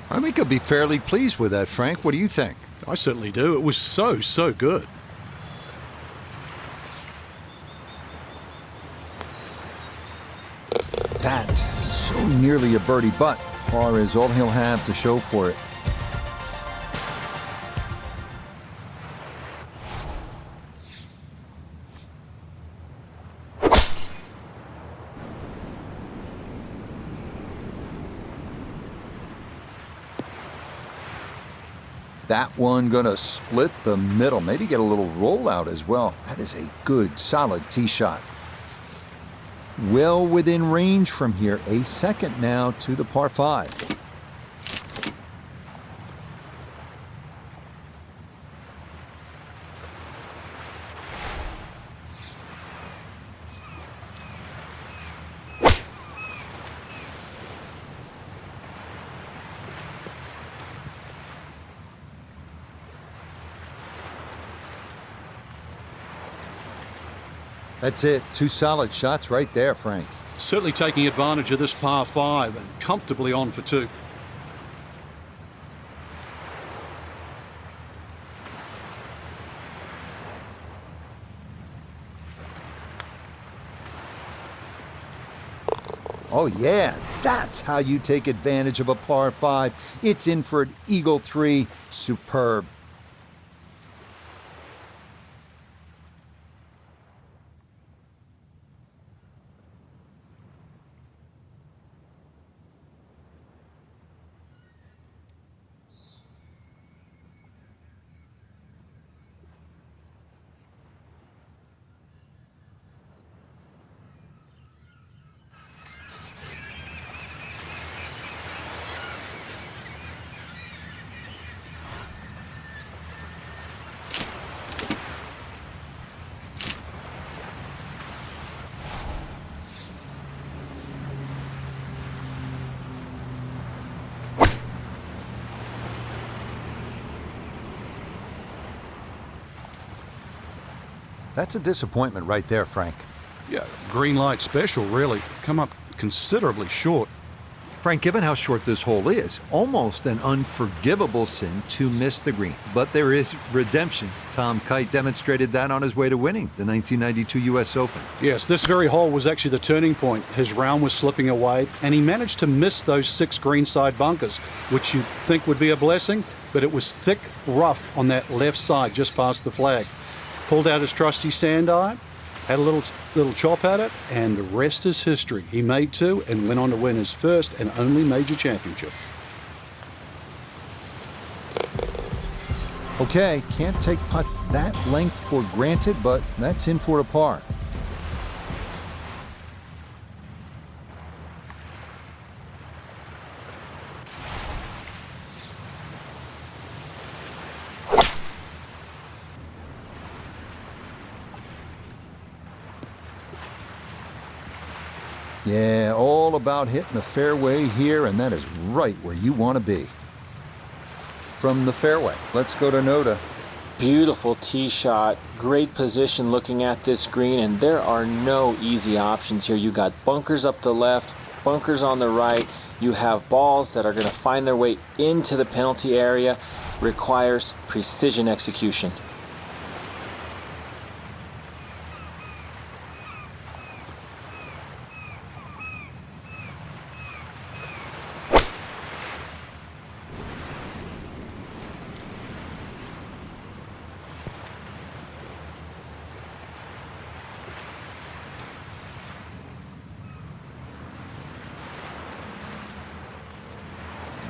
I think he'll be fairly pleased with that, Frank. What do you think? I certainly do. It was so good. That so nearly a birdie, but par is all he'll have to show for it. That one gonna split the middle, maybe get a little rollout as well. That is a good, solid tee shot. Well within range from here. A second now to the par 5. That's it. 2 solid shots right there, Frank. Certainly taking advantage of this par 5 and comfortably on for 2. Oh yeah, that's how you take advantage of a par 5. It's in for an eagle 3. Superb. That's a disappointment right there, Frank. Yeah, green light special, really. Come up considerably short. Frank, given how short this hole is, almost an unforgivable sin to miss the green. But there is redemption. Tom Kite demonstrated that on his way to winning the 1992 U.S. Open. Yes, this very hole was actually the turning point. His round was slipping away, and he managed to miss those 6 greenside bunkers, which you'd think would be a blessing, but it was thick rough on that left side just past the flag. Pulled out his trusty sand iron, had a little chop at it, and the rest is history. He made 2 and went on to win his first and only major championship. Okay, can't take putts that length for granted, but that's in for a par. Yeah, all about hitting the fairway here, and that is right where you want to be. From the fairway, let's go to Noda. Beautiful tee shot, great position looking at this green, and there are no easy options here. You got bunkers up the left, bunkers on the right. You have balls that are going to find their way into the penalty area. Requires precision execution.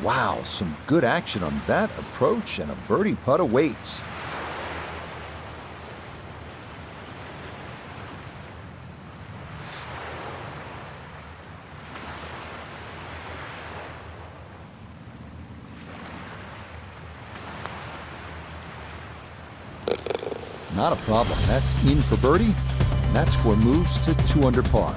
Wow, some good action on that approach, and a birdie putt awaits. Not a problem. That's in for birdie, and that score moves to 2 under par.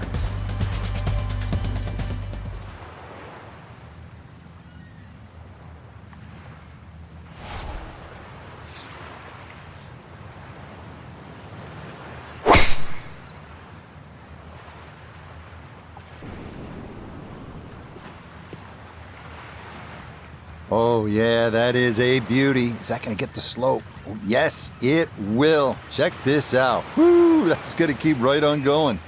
Oh, yeah, that is a beauty. Is that going to get the slope? Oh, yes, it will. Check this out. Woo, that's going to keep right on going.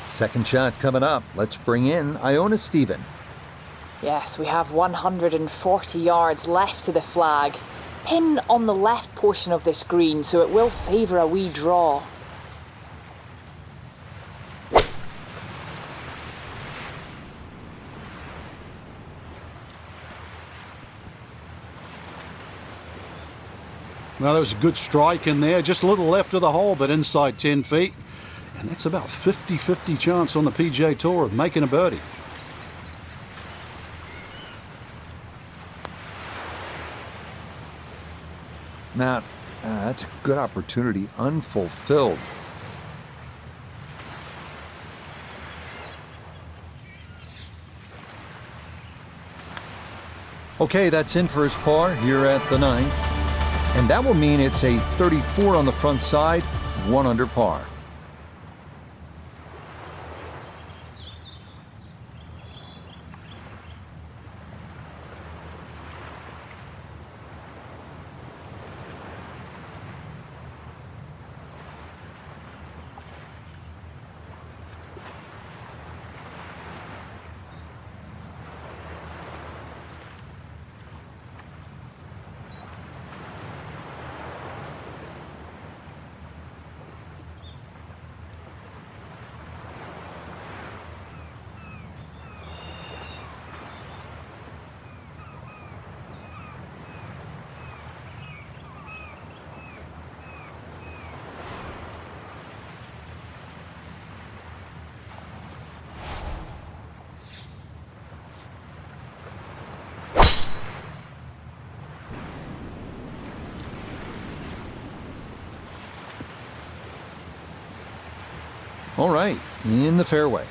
Second shot coming up. Let's bring in Iona Stephen. Yes, we have 140 yards left to the flag. Pin on the left portion of this green, so it will favour a wee draw. Well, there was a good strike in there, just a little left of the hole, but inside 10 feet. And that's about 50-50 chance on the PGA Tour of making a birdie. Now, that's a good opportunity unfulfilled. Okay, that's in for his par here at the 9th. And that will mean it's a 34 on the front side, 1 under par. All right, in the fairway.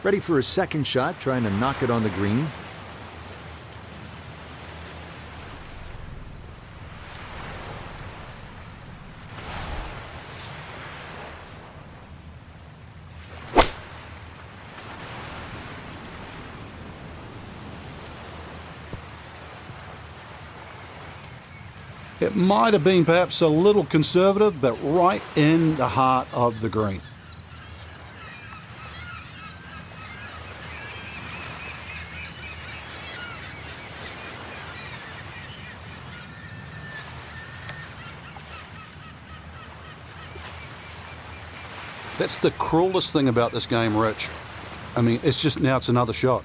Ready for his second shot, trying to knock it on the green. It might have been perhaps a little conservative, but right in the heart of the green. That's the cruelest thing about this game, Rich. I mean, it's just now it's another shot.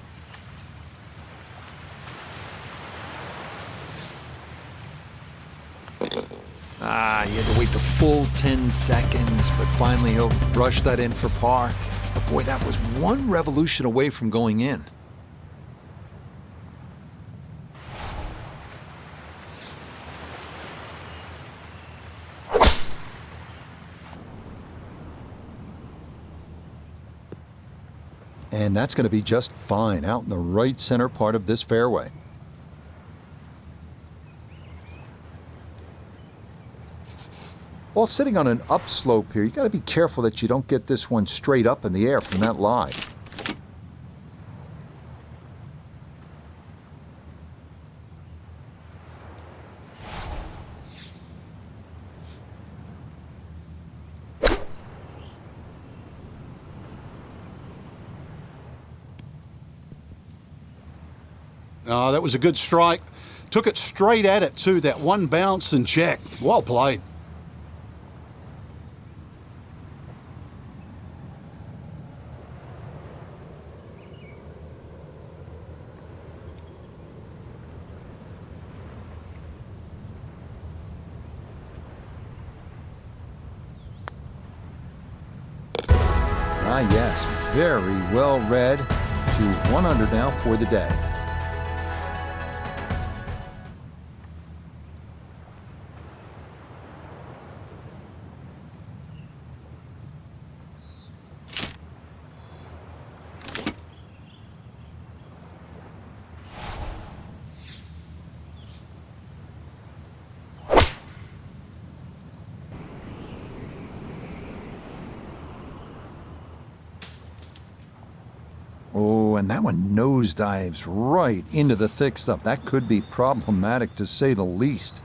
He had to wait the full 10 seconds, but finally he'll brush that in for par. But boy, that was one revolution away from going in. And that's going to be just fine out in the right center part of this fairway. While sitting on an upslope here, you got to be careful that you don't get this one straight up in the air from that lie. Oh, that was a good strike. Took it straight at it, too. That one bounce and check. Well played. Ah, yes, very well read. To 1 under now for the day. Oh, and that one nosedives right into the thick stuff. That could be problematic to say the least.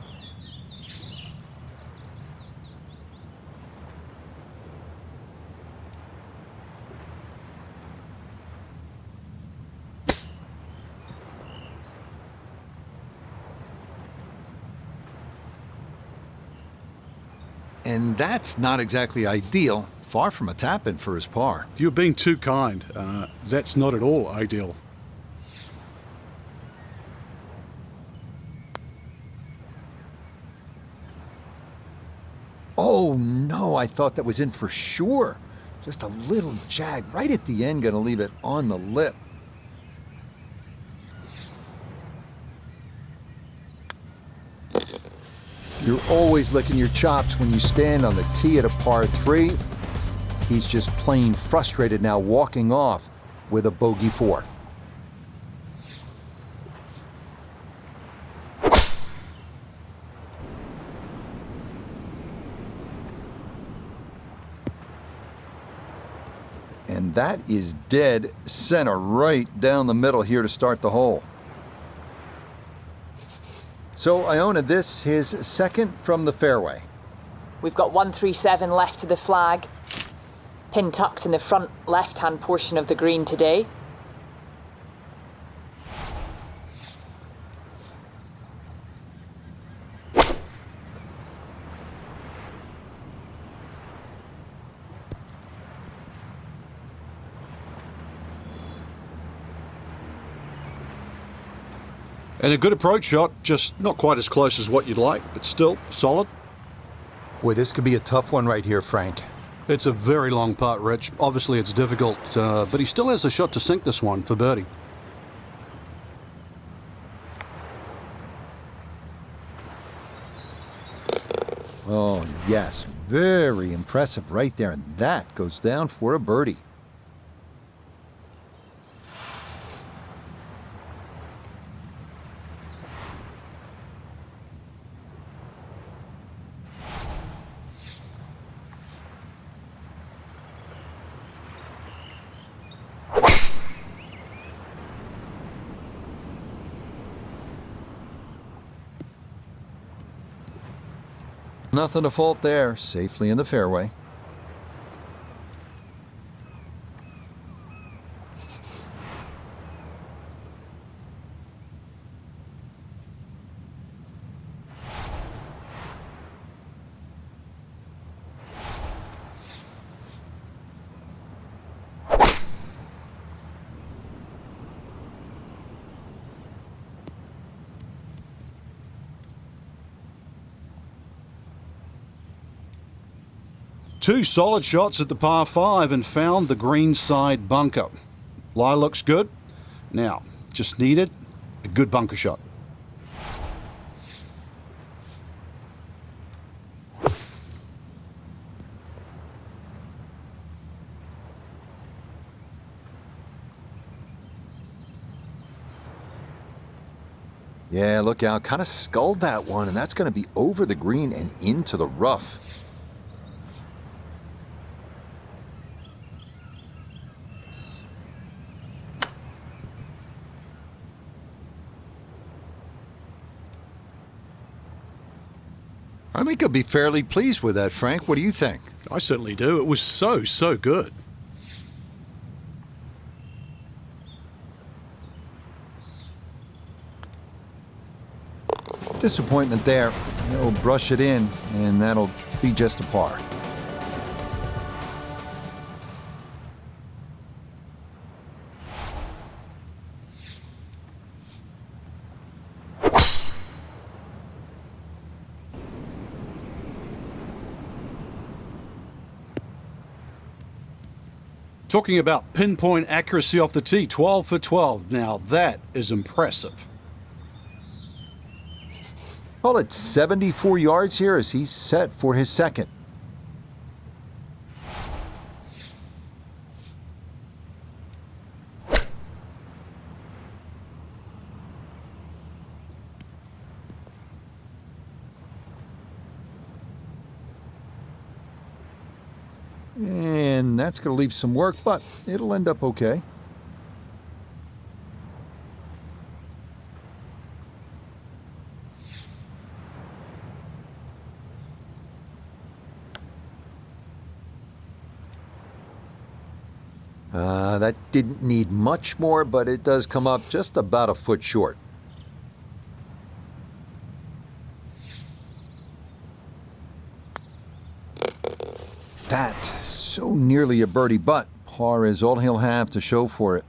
And that's not exactly ideal. Far from a tap-in for his par. You're being too kind. That's not at all ideal. Oh no, I thought that was in for sure. Just a little jag right at the end, gonna leave it on the lip. You're always licking your chops when you stand on the tee at a par 3. He's just plain frustrated now, walking off with a bogey 4. And that is dead center, right down the middle here to start the hole. So Iona, this his second from the fairway. We've got 137 left to the flag. Pin tucked in the front left-hand portion of the green today. And a good approach shot, just not quite as close as what you'd like, but still solid. Boy, this could be a tough one right here, Frank. It's a very long putt, Rich. Obviously it's difficult, but he still has a shot to sink this one for birdie. Oh, yes. Very impressive right there. And that goes down for a birdie. Nothing to fault there. Safely in the fairway. Two solid shots at the par 5 and found the green side bunker. Lie looks good. Now, just needed a good bunker shot. Yeah, look out. Kind of sculled that one, and that's going to be over the green and into the rough. I think I'll be fairly pleased with that, Frank. What do you think? I certainly do. It was so good. Disappointment there. He'll brush it in, and that'll be just a par. Talking about pinpoint accuracy off the tee, 12 for 12. Now that is impressive. Call it 74 yards here as he's set for his second. And that's going to leave some work, but it'll end up okay. That didn't need much more, but it does come up just about a foot short. That, so nearly a birdie, but par is all he'll have to show for it.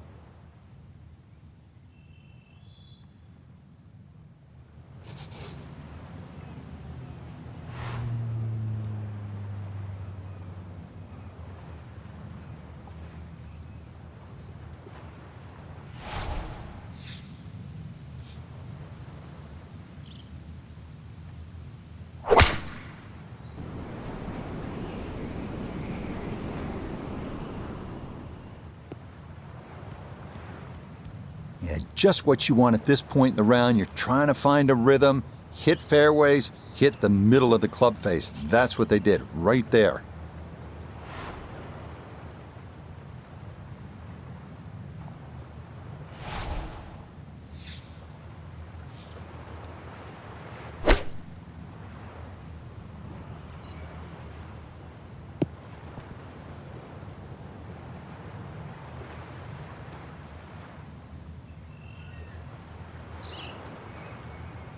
Yeah, just what you want at this point in the round. You're trying to find a rhythm, hit fairways, hit the middle of the club face. That's what they did right there.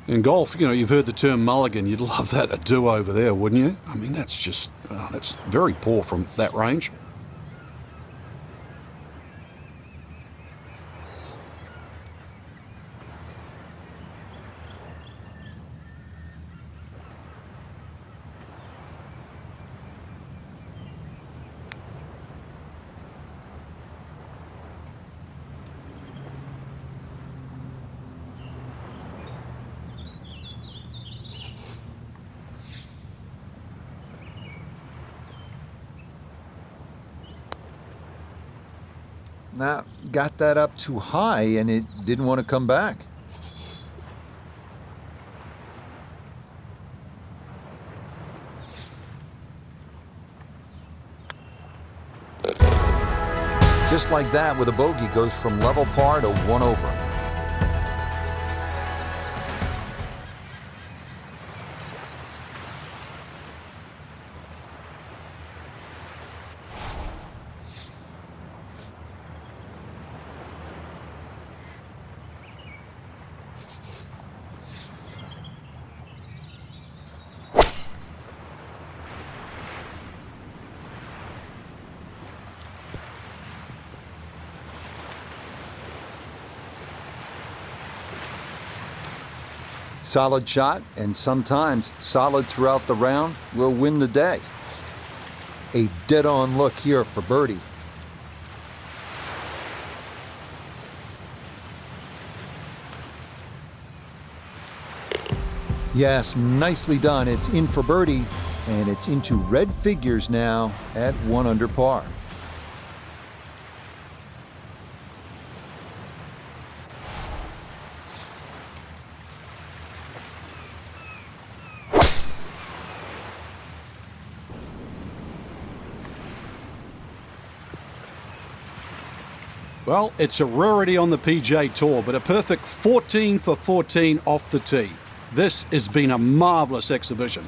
In golf, you know, you've heard the term mulligan. You'd love that, a do-over there, wouldn't you? I mean, that's just, that's very poor from that range. Now, got that up too high and it didn't want to come back. Just like that, with a bogey, goes from level par to one over. Solid shot, and sometimes solid throughout the round, will win the day. A dead-on look here for birdie. Yes, nicely done. It's in for birdie, and it's into red figures now at 1 under par. Well, it's a rarity on the PGA Tour, but a perfect 14 for 14 off the tee. This has been a marvellous exhibition.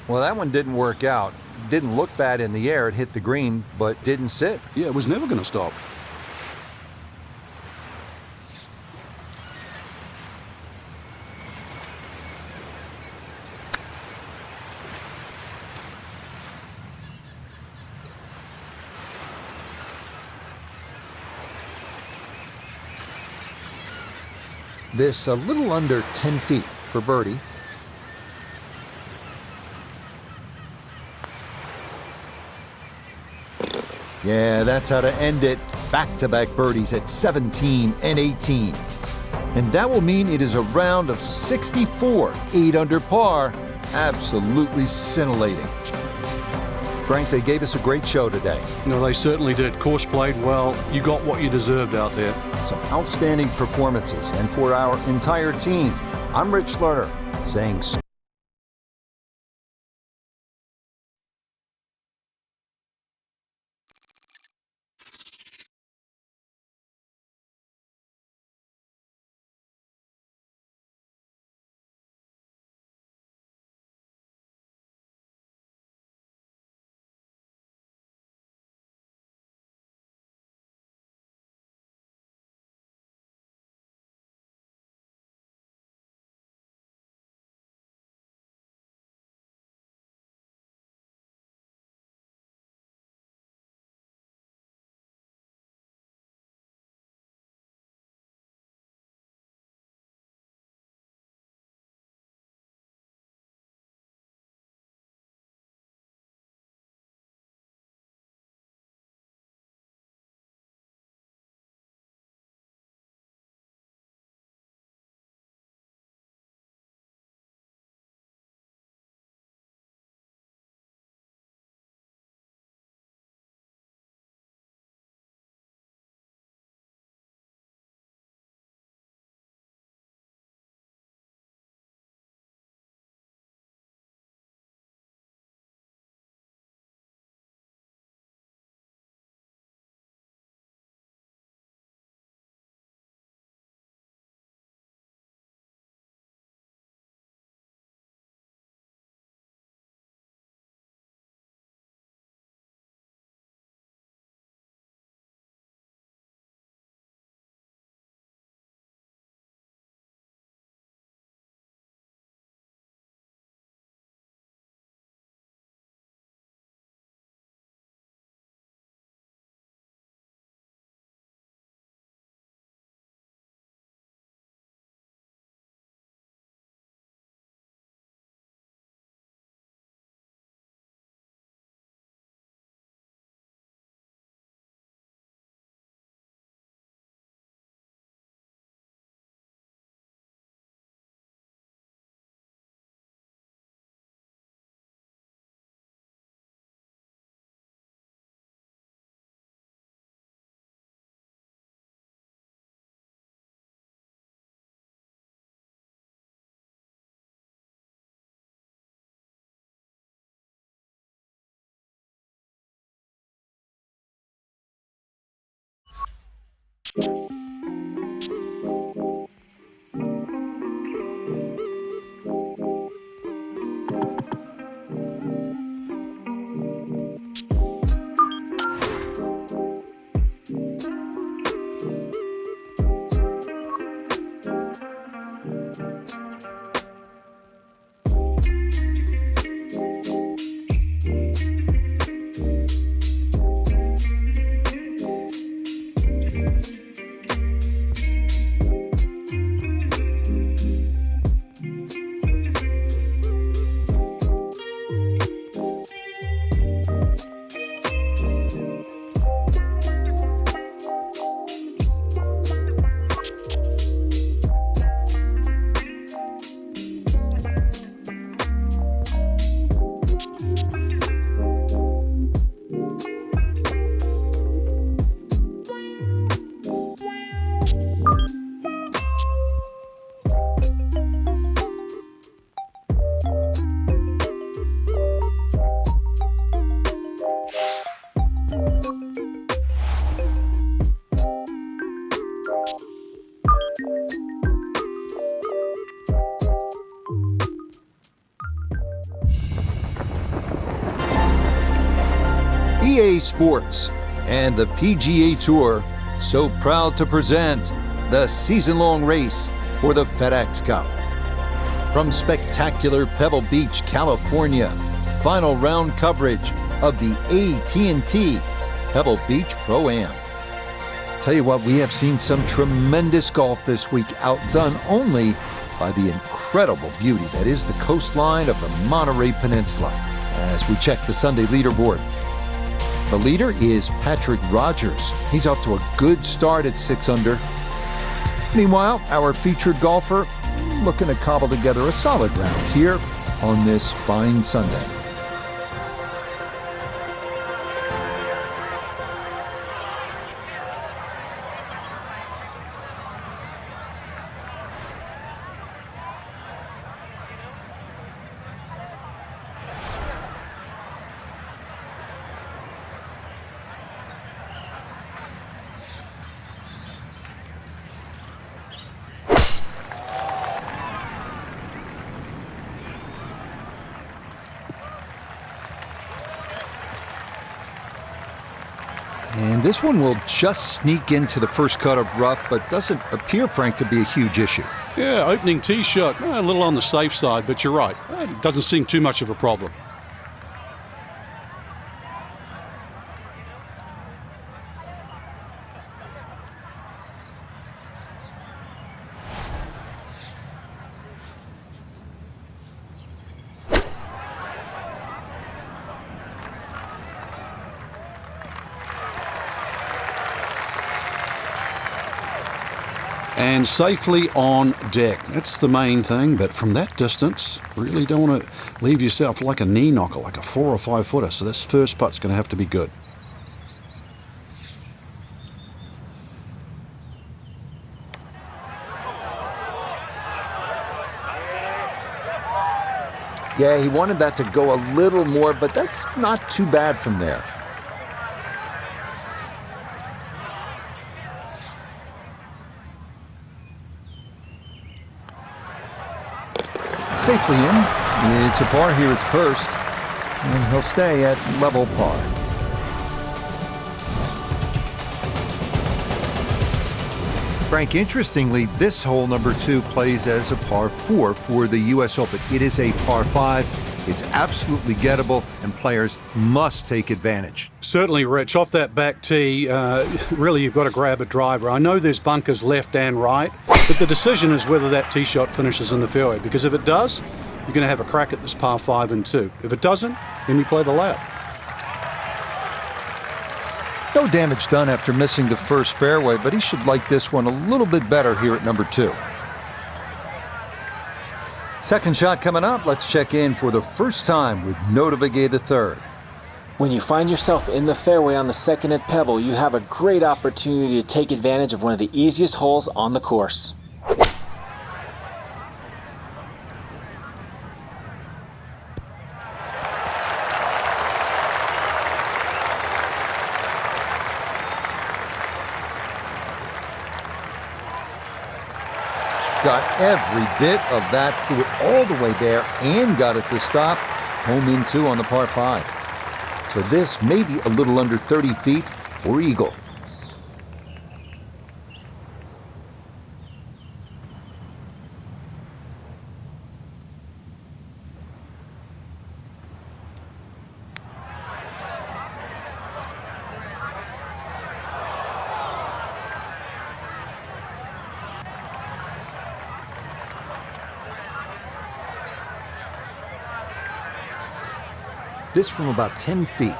Well, that one didn't work out. Didn't look bad in the air. It hit the green, but didn't sit. Yeah, it was never going to stop. This a little under 10 feet for birdie. Yeah, that's how to end it. Back-to-back birdies at 17 and 18. And that will mean it is a round of 64, 8 under par. Absolutely scintillating. Frank, they gave us a great show today. No, they certainly did. Course played well. You got what you deserved out there. Some outstanding performances. And for our entire team, I'm Rich Lerner saying EA Sports and the PGA Tour so proud to present the season-long race for the FedEx Cup. From spectacular Pebble Beach, California, final round coverage of the AT&T Pebble Beach Pro-Am. Tell you what, we have seen some tremendous golf this week, outdone only by the incredible beauty that is the coastline of the Monterey Peninsula. As we check the Sunday leaderboard, the leader is Patrick Rogers. He's off to a good start at 6 under. Meanwhile, our featured golfer looking to cobble together a solid round here on this fine Sunday. And this one will just sneak into the first cut of rough, but doesn't appear, Frank, to be a huge issue. Yeah, opening tee shot, a little on the safe side, but you're right. It doesn't seem too much of a problem. And safely on deck. That's the main thing, but from that distance, really don't want to leave yourself like a knee knocker, like a 4 or 5 footer. So this first putt's going to have to be good. Yeah, he wanted that to go a little more, but that's not too bad from there. Safely in. It's a par here at first, and he'll stay at level par. Frank, interestingly, this hole number 2 plays as a par 4 for the U.S. Open. It is a par 5. It's absolutely gettable, and players must take advantage. Certainly, Rich. Off that back tee, really you've got to grab a driver. I know there's bunkers left and right, but the decision is whether that tee shot finishes in the fairway, because if it does, you're going to have a crack at this par 5 and 2. If it doesn't, then you play the layup. No damage done after missing the first fairway, but he should like this one a little bit better here at number 2. Second shot coming up. Let's check in for the first time with Notavigay III. When you find yourself in the fairway on the second at Pebble, you have a great opportunity to take advantage of one of the easiest holes on the course. Got every bit of that, threw it all the way there and got it to stop. Home in 2 on the par 5. So this may be a little under 30 feet or eagle. This from about 10 feet.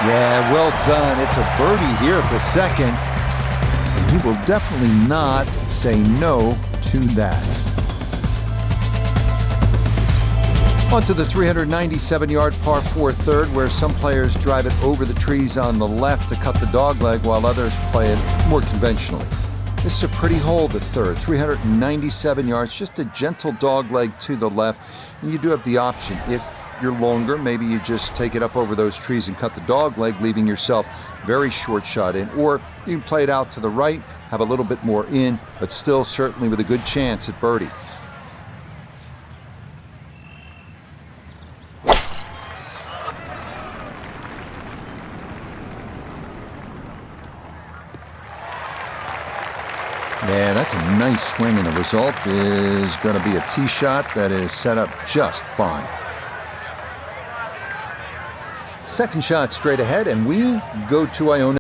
Yeah, well done. It's a birdie here at the second. And he will definitely not say no to that. On to the 397-yard par 4 third, where some players drive it over the trees on the left to cut the dogleg, while others play it more conventionally. This is a pretty hole, the third, 397 yards, just a gentle dogleg to the left. And you do have the option. If you're longer, maybe you just take it up over those trees and cut the dogleg, leaving yourself very short shot in. Or you can play it out to the right, have a little bit more in, but still certainly with a good chance at birdie. Yeah, that's a nice swing, and the result is going to be a tee shot that is set up just fine. Second shot straight ahead, and we go to Iona.